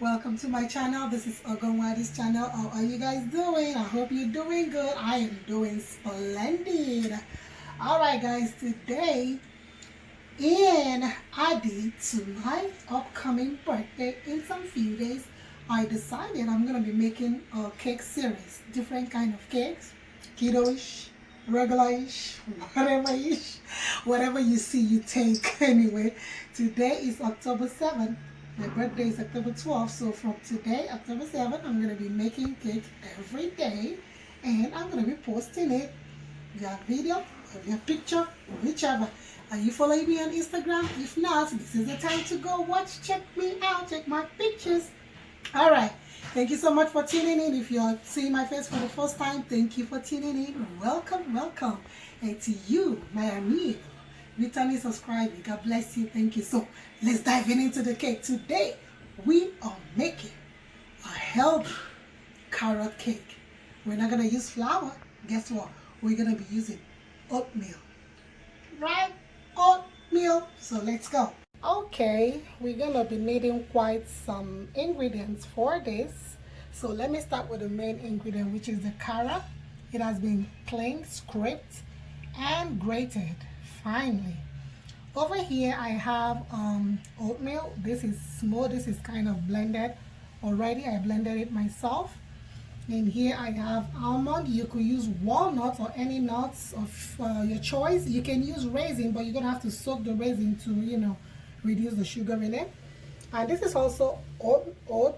Welcome to my channel. This is Ogonwadi's channel. How are you guys doing? I hope you're doing good. I am doing splendid. Alright guys, today in Adi to my upcoming birthday in some few days, I decided I'm going to be making a cake series. Different kind of cakes. Keto-ish, regular-ish, whatever-ish. Whatever you see, you take. Anyway, today is October 7th. My birthday is October 12th, so from today, October 7th, I'm going to be making cake every day, and I'm going to be posting it via video, or via picture, whichever. Are you following me on Instagram? If not, this is the time to go watch, check me out, check my pictures. Alright, thank you so much for tuning in. If you're seeing my face for the first time, thank you for tuning in. Welcome, welcome. And to you, my amigo, returning subscriber, God bless you, thank you. So let's dive into the cake. Today we are making a healthy carrot cake. We're not going to use flour. Guess what? We're going to be using oatmeal, right? Oatmeal. So let's go. Okay, we're going to be needing quite some ingredients for this. So let me start with the main ingredient, which is the carrot. It has been cleaned, scraped and grated finely. Over here I have oatmeal. This is small, this is kind of blended already. I blended it myself. And here I have almond. You could use walnuts or any nuts of your choice. You can use raisin, but you're gonna have to soak the raisin to reduce the sugar in it. And this is also oat.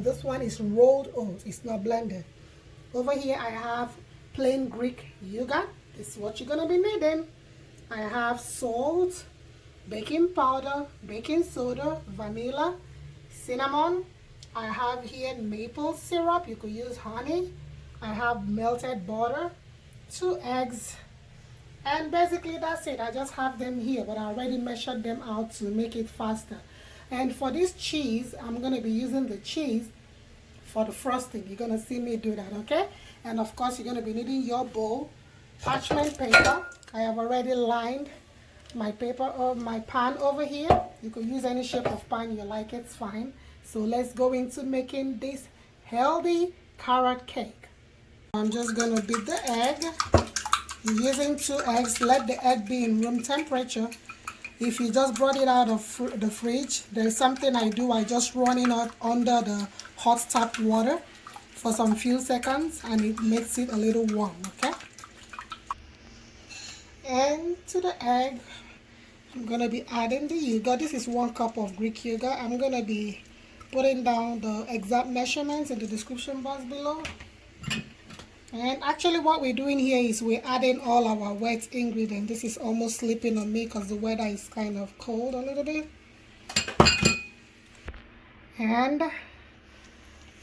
This one is rolled oats, it's not blended. Over here I have plain Greek yogurt. This is what you're gonna be needing. I have salt, baking powder, baking soda, vanilla, cinnamon. I have here maple syrup. You could use honey. I have melted butter, 2 eggs, and basically that's it. I just have them here, but I already measured them out to make it faster. And for this cheese, I'm going to be using the cheese for the frosting. You're going to see me do that, okay? And of course, you're going to be needing your bowl, parchment paper. I have already lined my paper or my pan over here. You could use any shape of pan you like, it's fine. So let's go into making this healthy carrot cake. I'm just going to beat the egg. You're using 2 eggs. Let the egg be in room temperature. If you just brought it out of the fridge, there's something I do. I just run it out under the hot tap water for some few seconds, and it makes it a little warm, okay? And to the egg, I'm going to be adding the yogurt. This is 1 cup of Greek yogurt. I'm going to be putting down the exact measurements in the description box below. And actually what we're doing here is we're adding all our wet ingredients. This is almost slipping on me because the weather is kind of cold a little bit. And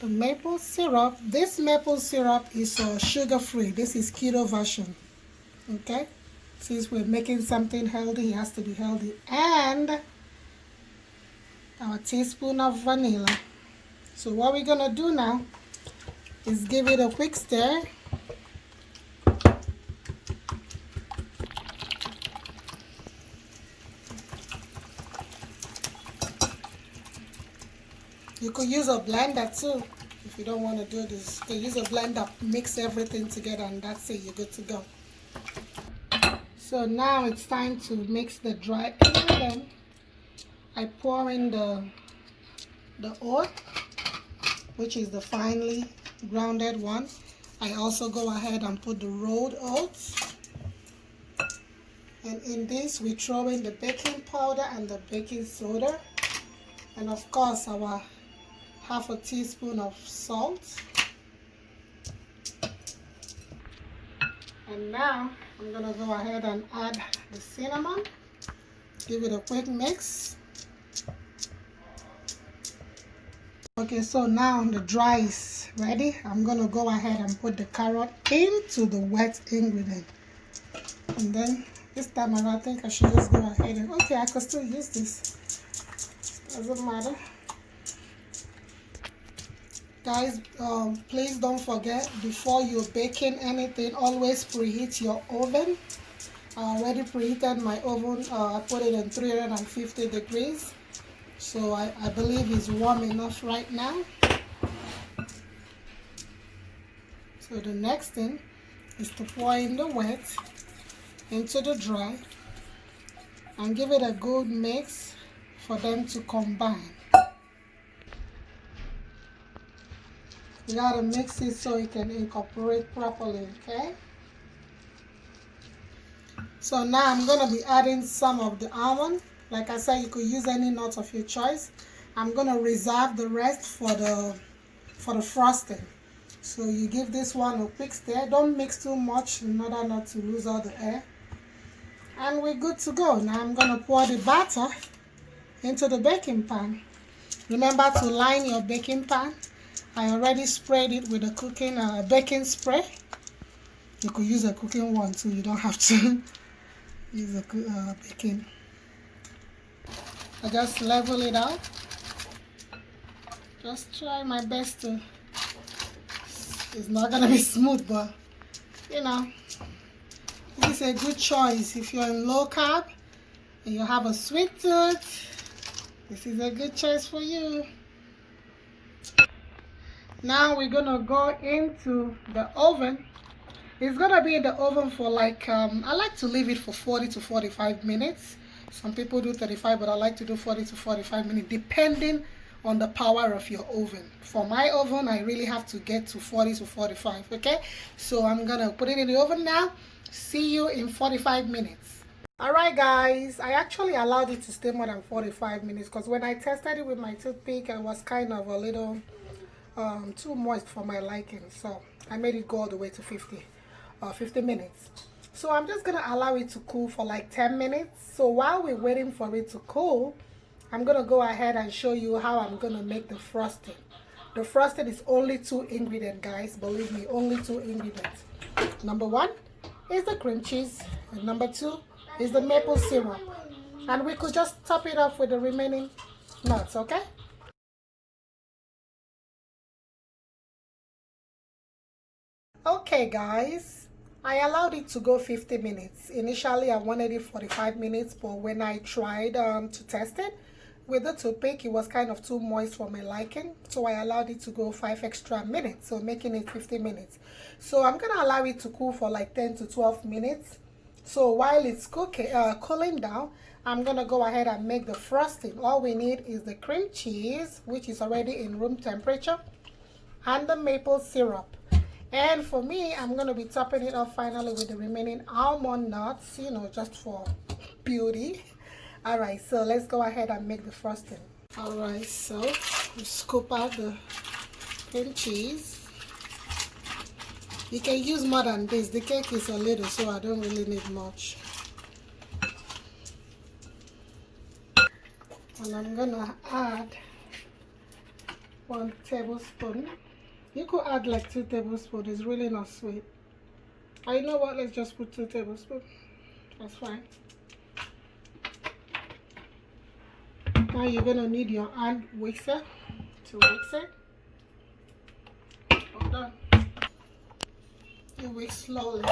the maple syrup. This maple syrup is sugar-free. This is keto version. Okay? Since we're making something healthy, it has to be healthy. And our teaspoon of vanilla. So what we're gonna do now is give it a quick stir. You could use a blender too if you don't want to do this. You can use a blender, mix everything together, and that's it, you're good to go. So now it's time to mix the dry ingredient. I pour in the oat, which is the finely grounded one. I also go ahead and put the rolled oats. And in this, we throw in the baking powder and the baking soda. And of course, our half a teaspoon of salt. And now, I'm going to go ahead and add the cinnamon. Give it a quick mix. Okay, so now the dry is ready. I'm going to go ahead and put the carrot into the wet ingredient. And then this time around, I think I should just go ahead and, okay, I could still use this. Doesn't matter. Guys, please don't forget, before you're baking anything, always preheat your oven. I already preheated my oven. I put it in 350 degrees. So I believe it's warm enough right now. So the next thing is to pour in the wet into the dry and give it a good mix for them to combine. You gotta mix it so it can incorporate properly, okay? So now I'm gonna be adding some of the almond. Like I said, you could use any nut of your choice. I'm gonna reserve the rest for the frosting. So you give this one a quick stir. Don't mix too much in order not to lose all the air. And we're good to go. Now I'm gonna pour the batter into the baking pan. Remember to line your baking pan. I already sprayed it with a baking spray. You could use a cooking one too. You don't have to use a baking. I just level it out. Just try my best to. It's not gonna be smooth, but you know, this is a good choice if you're in low carb and you have a sweet tooth. This is a good choice for you. Now we're gonna go into the oven. It's gonna be in the oven for like I like to leave it for 40 to 45 minutes. Some people do 35, but I like to do 40 to 45 minutes depending on the power of your oven. For my oven, I really have to get to 40 to 45. Okay, so I'm gonna put it in the oven now. See you in 45 minutes. Alright guys, I actually allowed it to stay more than 45 minutes because when I tested it with my toothpick, it was kind of a little too moist for my liking, so I made it go all the way to 50 minutes. So I'm just gonna allow it to cool for like 10 minutes. So while we're waiting for it to cool, I'm gonna go ahead and show you how I'm gonna make the frosting. The frosting is only 2 ingredients, guys. Believe me, only 2 ingredients. Number 1 is the cream cheese, and number 2 is the maple syrup. And we could just top it off with the remaining nuts, okay? Okay guys, I allowed it to go 50 minutes. Initially I wanted it 45 minutes, but when I tried to test it with the toothpick, it was kind of too moist for my liking, so I allowed it to go 5 extra minutes, so making it 50 minutes. So I'm gonna allow it to cool for like 10 to 12 minutes. So while it's cooling down, I'm gonna go ahead and make the frosting. All we need is the cream cheese, which is already in room temperature, and the maple syrup. And for me, I'm going to be topping it off finally with the remaining almond nuts, you know, just for beauty. Alright, so let's go ahead and make the frosting. Alright, so we scoop out the cream cheese. You can use more than this. The cake is a little, so I don't really need much. And I'm going to add 1 tablespoon. You could add like 2 tablespoons. It's really not sweet. You know what? Let's just put 2 tablespoons. That's fine. Now you're gonna need your hand mixer to mix it. Hold on. You mix slowly.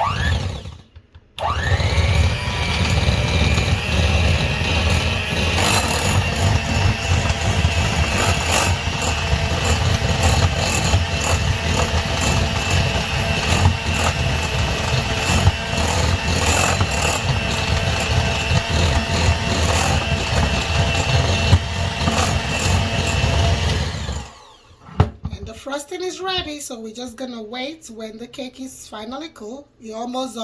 Frosting is ready, so we're just gonna wait when the cake is finally cool. It almost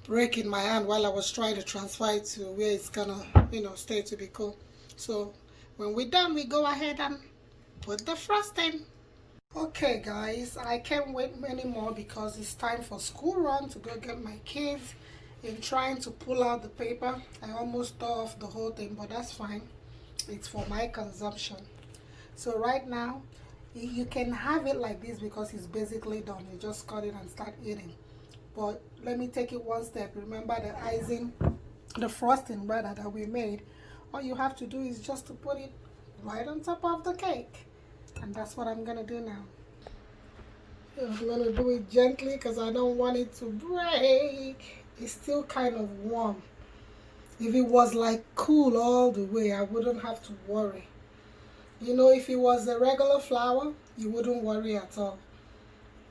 break in my hand while I was trying to transfer it to where it's gonna, you know, stay to be cool. So when we're done, we go ahead and put the frosting. Okay guys, I can't wait anymore because it's time for school run to go get my kids. In trying to pull out the paper, I almost tore off the whole thing, but that's fine. It's for my consumption. So right now, you can have it like this because it's basically done. You just cut it and start eating. But let me take it one step. Remember the icing, the frosting rather, that we made. All you have to do is just to put it right on top of the cake. And that's what I'm gonna do now. I'm gonna do it gently because I don't want it to break. It's still kind of warm. If it was like cool all the way, I wouldn't have to worry. You know, if it was a regular flour, you wouldn't worry at all.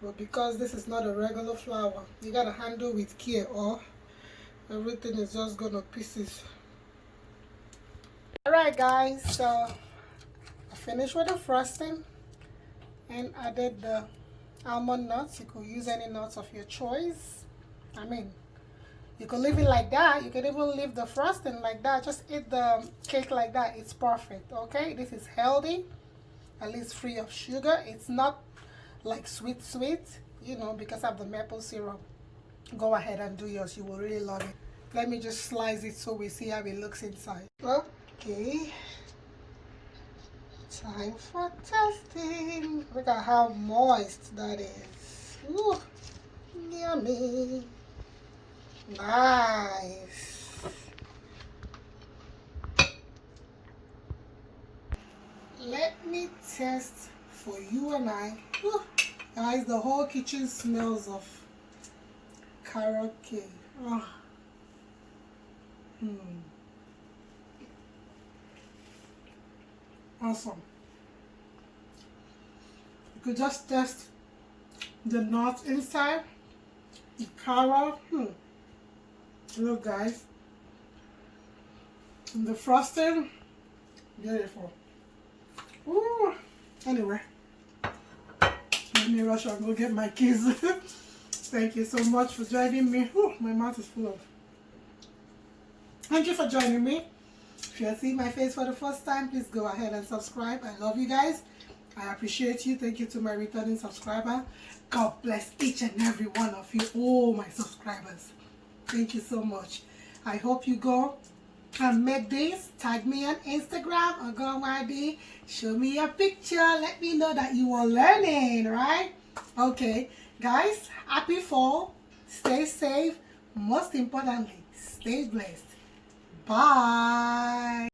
But because this is not a regular flour, you gotta handle with care or everything is just gonna pieces. Alright guys, so I finished with the frosting and added the almond nuts. You could use any nuts of your choice. I mean, you could leave it like that. You can even leave the frosting like that. Just eat the cake like that. It's perfect, okay? This is healthy, at least free of sugar. It's not like sweet, you know, because of the maple syrup. Go ahead and do yours. You will really love it. Let me just slice it so we see how it looks inside. Okay. Time for testing. Look at how moist that is. Ooh, yummy. Nice. Let me test for you and I. Ooh, guys, the whole kitchen smells of carrot cake. Oh. Awesome. You could just test the nuts inside, the carrot. Look, guys, and the frosting, beautiful. Ooh. Anyway, let me rush and go get my kids. Thank you so much for joining me. Ooh, my mouth is full of. Thank you for joining me. If you're seeing my face for the first time, please go ahead and subscribe. I love you guys. I appreciate you. Thank you to my returning subscriber. God bless each and every one of you, all my subscribers. Thank you so much. I hope you go and make this. Tag me on Instagram or go on YD. Show me your picture. Let me know that you are learning, right? Okay, guys, happy fall. Stay safe. Most importantly, stay blessed. Bye.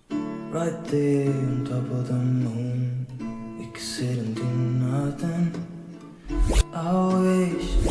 Right there on top of the moon, we could sit and do nothing. I wish